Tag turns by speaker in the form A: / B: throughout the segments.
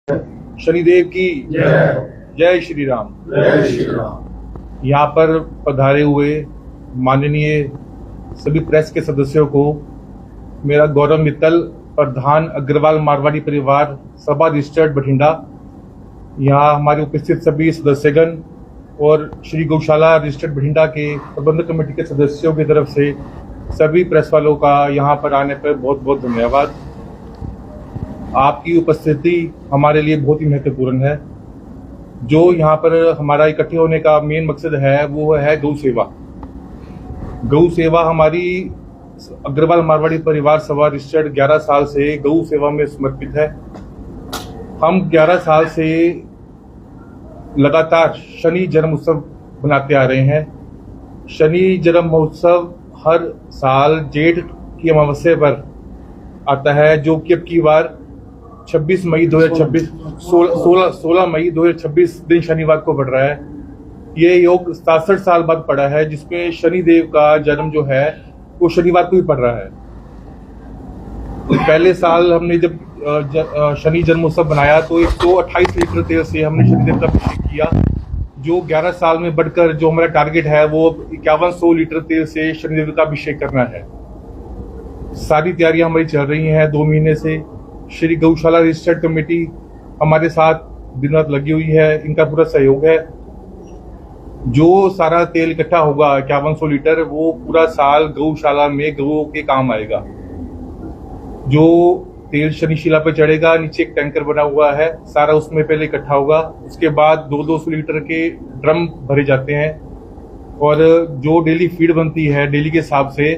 A: शनिदेव की
B: जय।
A: जय श्री राम।
B: जय श्री राम।
A: यहाँ पर पधारे हुए माननीय सभी प्रेस के सदस्यों को मेरा गौरव मित्तल, प्रधान अग्रवाल मारवाड़ी परिवार सभा रजिस्टर्ड बठिंडा, यहाँ हमारे उपस्थित सभी सदस्यगण और श्री गौशाला रजिस्टर्ड बठिंडा के प्रबंधक कमेटी के सदस्यों की तरफ से सभी प्रेस वालों का यहाँ पर आने पर बहुत बहुत धन्यवाद। आपकी उपस्थिति हमारे लिए बहुत ही महत्वपूर्ण है। जो यहाँ पर हमारा इकट्ठे होने का मेन मकसद है वो है गौ सेवा। गौ सेवा हमारी अग्रवाल मारवाड़ी परिवार सभा रजिस्टर्ड 11 साल से गौ सेवा में समर्पित है। हम 11 साल से लगातार शनि जन्म उत्सव मनाते आ रहे हैं। शनि जन्म महोत्सव हर साल जेठ की अमावस्या पर आता है, जो कि अब की बार 26 मई 2026 16 मई 2026 दिन शनिवार को पड़ रहा है। ये योग 67 साल बाद पड़ा है, जिसमें शनिदेव का जन्म जो है वो शनिवार को ही पड़ रहा है। पहले साल हमने जब शनि जन्मोत्सव बनाया तो 128 लीटर तेल से हमने शनिदेव का अभिषेक किया, जो 11 साल में बढ़कर जो हमारा टारगेट है वो 5100 लीटर तेल से शनिदेव का अभिषेक करना है। सारी तैयारियां हमारी चल रही हैं 2 महीने से। श्री गौशाला रजिस्टर्ड कमेटी हमारे साथ दिन रात लगी हुई है, इनका पूरा सहयोग है। जो सारा तेल इकट्ठा होगा 5100 लीटर, वो पूरा साल गौशाला में गौओं के काम आएगा। जो तेल शनिशिला पे चढ़ेगा, नीचे एक टैंकर बना हुआ है, सारा उसमें पहले इकट्ठा होगा। उसके बाद 200 लीटर के ड्रम भरे जाते हैं और जो डेली फीड बनती है डेली के हिसाब से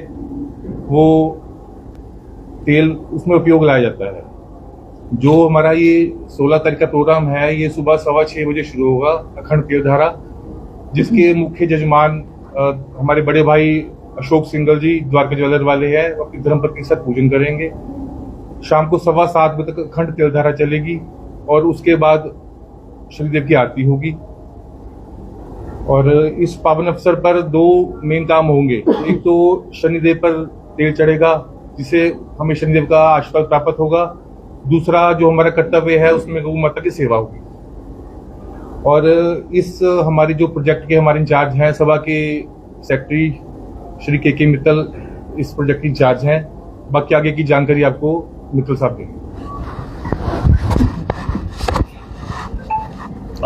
A: वो तेल उसमें उपयोग लाया जाता है। जो हमारा ये 16 तारीख का प्रोग्राम है, ये सुबह 6:15 बजे शुरू होगा, अखंड तीर्थधारा, जिसके मुख्य जजमान हमारे बड़े भाई अशोक सिंगल जी द्वारका ज्वेलर वाले हैं, अपनी धर्मपत्नी के साथ पूजन करेंगे। शाम को 7:15 बजे तक अखंड तीर्थधारा चलेगी और उसके बाद शनिदेव की आरती होगी। और इस पावन अवसर पर 2 मेन काम होंगे। एक तो शनिदेव पर तेल चढ़ेगा, जिसे हमें शनिदेव का आशीर्वाद प्राप्त होगा। दूसरा जो हमारा कर्तव्य है उसमें गौ माता की सेवा होगी। और इस हमारी जो प्रोजेक्ट के हमारे इंचार्ज हैं, सभा के सेक्रेटरी श्री के मित्तल इस प्रोजेक्ट के इंचार्ज हैं। बाकी आगे की जानकारी आपको मित्तल साहब देंगे।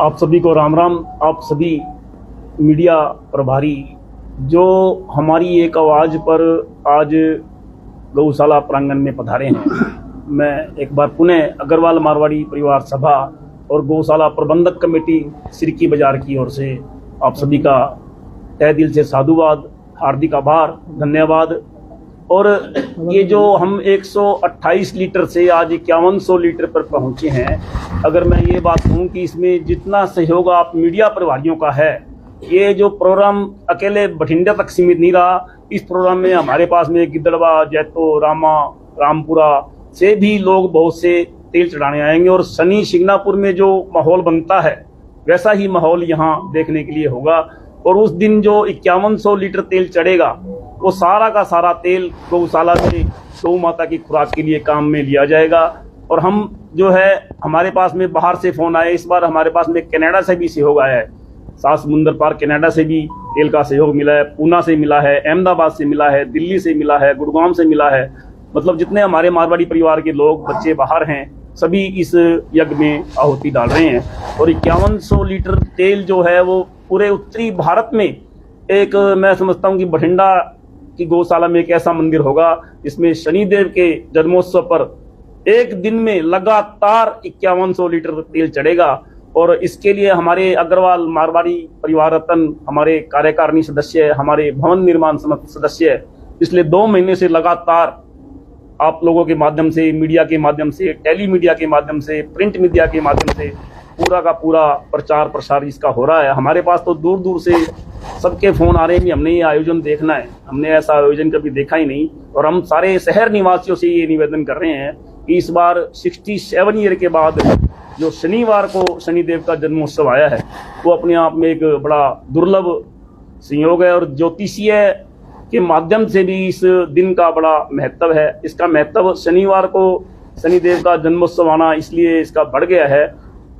C: आप सभी को राम राम। आप सभी मीडिया प्रभारी जो हमारी एक आवाज़ पर आज गौशाला प्रांगण में पधारे हैं, मैं एक बार पुनः अग्रवाल मारवाड़ी परिवार सभा और गौशाला प्रबंधक कमेटी सिरकी बाजार की ओर से आप सभी का तहे दिल से साधुवाद, हार्दिक आभार, धन्यवाद। और ये जो हम 128 लीटर से आज 5100 लीटर पर पहुंचे हैं, अगर मैं ये बात कहूँ कि इसमें जितना सहयोग आप मीडिया प्रभारियों का है, ये जो प्रोग्राम अकेले बठिंडा तक सीमित नहीं रहा। इस प्रोग्राम में हमारे पास में गिद्धड़वा, जैतो, रामा, रामपुरा से भी लोग बहुत से तेल चढ़ाने आएंगे। और शनि शिंगनापुर में जो माहौल बनता है वैसा ही माहौल यहाँ देखने के लिए होगा। और उस दिन जो 5100 लीटर तेल चढ़ेगा, वो सारा का सारा तेल गौशाला से गौ माता की खुराक के लिए काम में लिया जाएगा। और हम जो है, हमारे पास में बाहर से फोन आए, इस बार हमारे पास में कनाडा से भी सहयोग आया है। 7 समुंदर पार कनाडा से भी तेल का सहयोग मिला है, पूना से मिला है, अहमदाबाद से मिला है, दिल्ली से मिला है, गुड़गांव से मिला है। मतलब जितने हमारे मारवाड़ी परिवार के लोग, बच्चे बाहर हैं, सभी इस यज्ञ में आहुति डाल रहे हैं। और 5100 लीटर तेल जो है वो पूरे उत्तरी भारत में एक, मैं समझता हूँ कि बठिंडा की गौशाला में एक ऐसा मंदिर होगा जिसमें शनिदेव के जन्मोत्सव पर एक दिन में लगातार 5100 लीटर तेल चढ़ेगा। और इसके लिए हमारे अग्रवाल मारवाड़ी परिवार रत्न, हमारे कार्यकारिणी सदस्य, हमारे भवन निर्माण समिति सदस्य पिछले 2 महीने से लगातार आप लोगों के माध्यम से, मीडिया के माध्यम से, टेली मीडिया के माध्यम से, प्रिंट मीडिया के माध्यम से पूरा का पूरा प्रचार प्रसार इसका हो रहा है। हमारे पास तो दूर दूर से सबके फोन आ रहे हैं कि हमने ये आयोजन देखना है, हमने ऐसा आयोजन कभी देखा ही नहीं। और हम सारे शहर निवासियों से ये निवेदन कर रहे हैं कि इस बार 67 ईयर के बाद जो शनिवार को शनिदेव का जन्मोत्सव आया है, वो अपने आप में एक बड़ा दुर्लभ संयोग है। और ज्योतिषीय के माध्यम से भी इस दिन का बड़ा महत्व है। इसका महत्व शनिवार को शनिदेव का जन्मोत्सव आना इसलिए इसका बढ़ गया है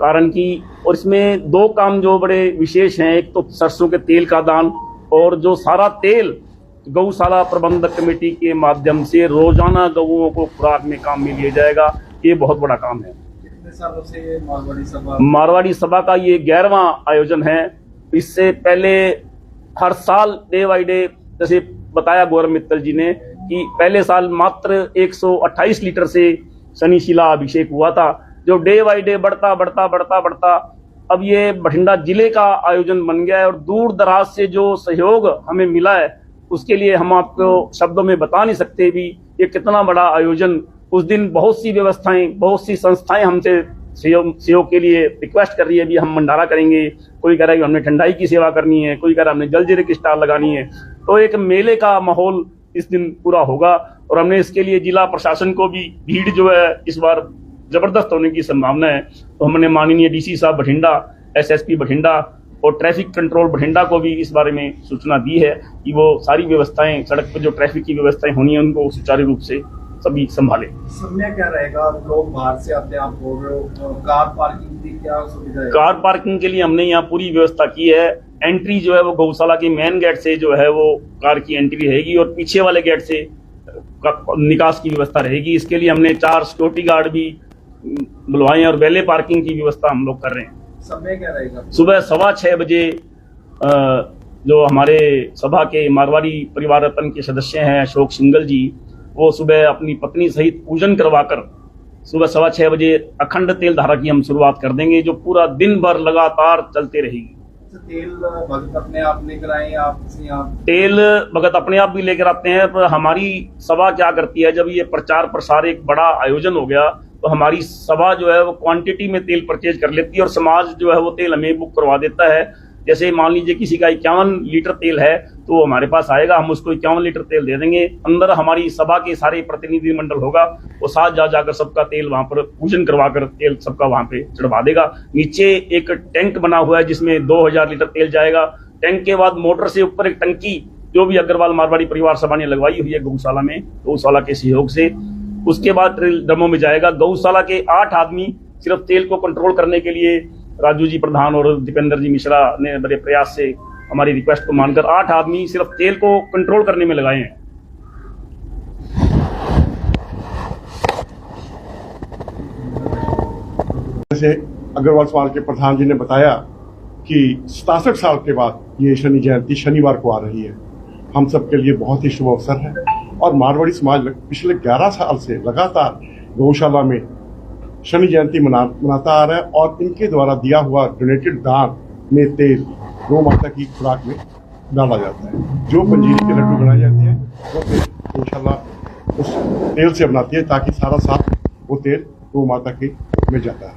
C: कारण कि, और इसमें दो काम जो बड़े विशेष हैं, एक तो सरसों के तेल का दान, और जो सारा तेल गौशाला प्रबंधक कमेटी के माध्यम से रोजाना गौओं को खुराक में काम में लिया जाएगा। ये बहुत बड़ा काम है।
B: कितने सालों से
C: मारवाड़ी सभा का ये 11वां आयोजन है। इससे पहले हर साल डे बाई डे, जैसे बताया गौरव मित्तल जी ने, कि पहले साल मात्र 128 लीटर से शनि शिला अभिषेक हुआ था, जो डे बाई डे बढ़ता बढ़ता बढ़ता बढ़ता अब ये बठिंडा जिले का आयोजन बन गया है। और दूर दराज से जो सहयोग हमें मिला है उसके लिए हम आपको शब्दों में बता नहीं सकते भी ये कितना बड़ा आयोजन। उस दिन बहुत सी व्यवस्थाएं, बहुत सी संस्थाएं हमसे सहयोग के लिए रिक्वेस्ट कर रही है भी हम भंडारा करेंगे, कोई कह रहा है कि हमने ठंडाई की सेवा करनी है, कोई कह रहा है हमने जलजीरे की स्टॉल लगानी है। तो एक मेले का माहौल इस दिन पूरा होगा और हमने इसके लिए जिला प्रशासन को भी, भीड़ जो है इस बार जबरदस्त होने की संभावना है, तो हमने माननीय डीसी साहब बठिंडा, एसएसपी बठिंडा और ट्रैफिक कंट्रोल बठिंडा को भी इस बारे में सूचना दी है कि वो सारी व्यवस्थाएं, सड़क पर जो ट्रैफिक की व्यवस्थाएं होनी है उनको सुचारू रूप से सभी संभाले।
B: समय क्या रहेगा? लोग बाहर से आते हैं, आप बोल रहे हो, कार पार्किंग की क्या सुविधा है?
C: कार पार्किंग के लिए हमने यहाँ पूरी व्यवस्था की है। एंट्री जो है वो गौशाला के मेन गेट से जो है वो कार की एंट्री रहेगी और पीछे वाले गेट से निकास की व्यवस्था रहेगी। इसके लिए हमने 4 सिक्योरिटी गार्ड भी बुलवाए और वैले पार्किंग की व्यवस्था हम लोग कर रहे हैं।
B: समय क्या रहेगा?
C: सुबह 6:15 बजे जो हमारे सभा के मारवाड़ी परिवार रत्न के सदस्य हैं अशोक सिंगल जी, वो सुबह अपनी पत्नी सहित पूजन करवाकर सुबह 6:15 बजे अखंड तेल धारा की हम शुरुआत कर देंगे, जो पूरा दिन भर लगातार चलते रहेगी।
B: तेल भगत अपने आप लेकर आए, आप
C: तेल भगत अपने आप भी लेकर आते हैं, पर हमारी सभा क्या करती है, जब ये प्रचार प्रसार एक बड़ा आयोजन हो गया तो हमारी सभा जो है वो क्वांटिटी में तेल परचेज कर लेती है और समाज जो है वो तेल हमें बुक करवा देता है। जैसे मान लीजिए किसी का 51 लीटर तेल है तो वो हमारे पास आएगा, हम उसको 51 लीटर तेल दे देंगे। अंदर हमारी सभा के सारे प्रतिनिधि मंडल होगा, वो साथ जाकर सबका तेल वहां पर पूजन करवाकर तेल सबका वहां पे चढ़वा देगा। नीचे एक टैंक बना हुआ है जिसमें 2000 लीटर तेल जाएगा। टैंक के बाद मोटर से ऊपर एक टंकी जो भी अग्रवाल मारवाड़ी परिवार सभा ने लगवाई हुई है गौशाला में, गौशाला के सहयोग से, उसके बाद ड्रमों में जाएगा। गौशाला के 8 आदमी सिर्फ तेल को कंट्रोल करने के लिए, राजू जी प्रधान और दीपेंद्र जी मिश्रा ने बड़े प्रयास से हमारी रिक्वेस्ट को मानकर 8 आदमी सिर्फ तेल को कंट्रोल करने में लगाए हैं।
D: जैसे अग्रवाल समाज के प्रधान जी ने बताया कि 67 साल के बाद ये शनि जयंती शनिवार को आ रही है, हम सब के लिए बहुत ही शुभ अवसर है। और मारवाड़ी समाज पिछले 11 साल से लगातार गौशाला में शनि जयंती मनाता आ रहा है और इनके द्वारा दिया हुआ डोनेटेड दान में तेल गौ माता की खुराक में डाला जाता है। जो पंजीरी के लड्डू बनाए जाते हैं वो तेल गौशाला उस तेल से बनाती है ताकि सारा साथ वो तेल गौ माता के में जाता है।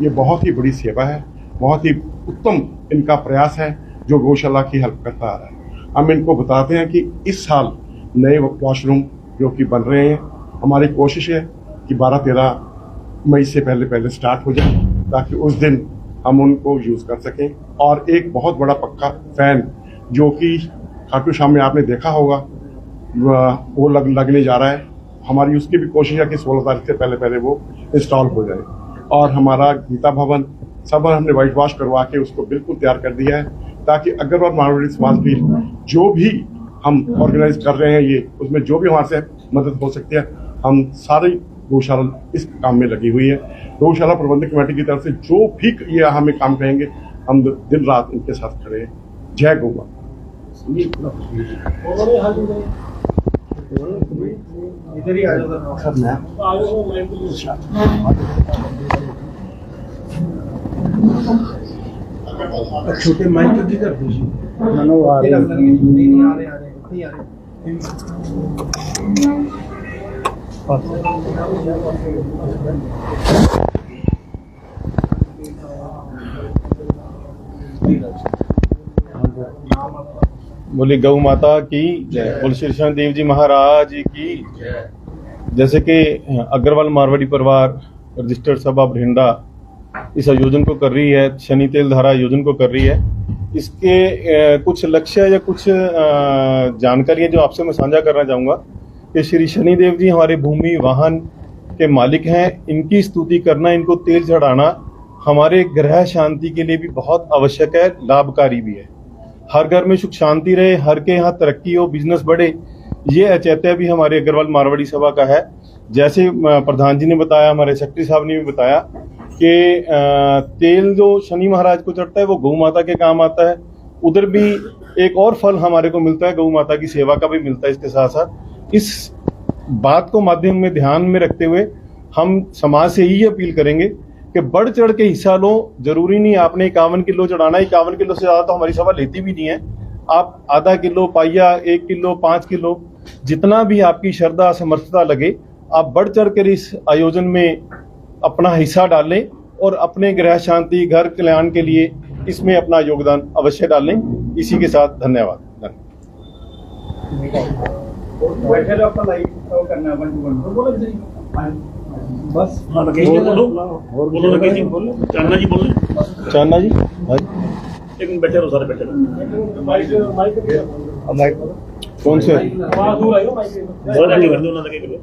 D: ये बहुत ही बड़ी सेवा है, बहुत ही उत्तम इनका प्रयास है जो गौशाला की हेल्प करता आ रहा है। हम इनको बताते हैं कि इस साल नए वॉशरूम जो कि बन रहे हैं, हमारी कोशिश है कि 12-13 मई से पहले स्टार्ट हो जाए ताकि उस दिन हम उनको यूज़ कर सकें। और एक बहुत बड़ा पक्का फैन जो कि खाटू श्याम में आपने देखा होगा वो लगने जा रहा है, हमारी उसकी भी कोशिश है कि 16 तारीख से पहले वो इंस्टॉल हो जाए। और हमारा गीता भवन सब हमने वाइट वॉश करवा के उसको बिल्कुल तैयार कर दिया है ताकि अग्रवाल मारवाड़ी समाज की जो भी हम ऑर्गेनाइज कर रहे हैं ये, उसमें जो भी हमारे से मदद हो सकती है, हम सारी गौशाला इस काम में लगी हुई है। गौशाला प्रबंधक कमेटी की तरफ से जो भी ये हमें काम कहेंगे हम दिन रात इनके साथ खड़े हैं। जय गौ माता।
B: इधर ही आ जाओ। छोटे माइक की कर दीजिए। नहीं आ रहे।
A: बोले गौ माता की जय, बोले श्री शनिदेव जी महाराज की जय। जैसे कि अग्रवाल मारवाड़ी परिवार रजिस्टर्ड सभा बठिंडा इस आयोजन को कर रही है, शनि तेल धारा आयोजन को कर रही है, इसके कुछ लक्ष्य या कुछ जानकारियां जो आपसे मैं साझा करना चाहूँगा कि श्री शनिदेव जी हमारे भूमि वाहन
E: के मालिक हैं, इनकी स्तुति करना, इनको तेल चढ़ाना हमारे ग्रह शांति के लिए भी बहुत आवश्यक है, लाभकारी भी है। हर घर में सुख शांति रहे, हर के यहाँ तरक्की हो, बिजनेस बढ़े, ये अचेत्य भी हमारे अग्रवाल मारवाड़ी सभा का है। जैसे प्रधान जी ने बताया, हमारे सेक्रेटरी साहब ने भी बताया कि तेल जो शनि महाराज को चढ़ता है वो गौ माता के काम आता है। उधर भी एक और फल हमारे को मिलता है, गौ माता की सेवा का भी मिलता है। इसके साथ साथ इस बात को माध्यम में ध्यान में रखते हुए हम समाज से यही अपील करेंगे कि बढ़ चढ़ के हिस्सा लो। जरूरी नहीं आपने 51 किलो चढ़ाना, 51 किलो से ज्यादा तो हमारी सभा लेती भी नहीं है। आप आधा किलो, पाइया, 1 किलो, 5 किलो, जितना भी आपकी श्रद्धा समर्थता लगे, आप बढ़ चढ़ कर इस आयोजन में अपना हिस्सा डालें और अपने ग्रह शांति, घर कल्याण के लिए इसमें अपना योगदान अवश्य डालें। इसी के साथ धन्यवाद।
B: बैठे रहो, अपना लाइव करना है 1 to 1 बोलो जी बस।
C: चांदना जी बोल
E: चांदना जी भाई
C: एक मिनट बैठे रहो, सारे बैठे रहो।
E: कौन से
C: बहुत आगे कर दो ना, लगे करो।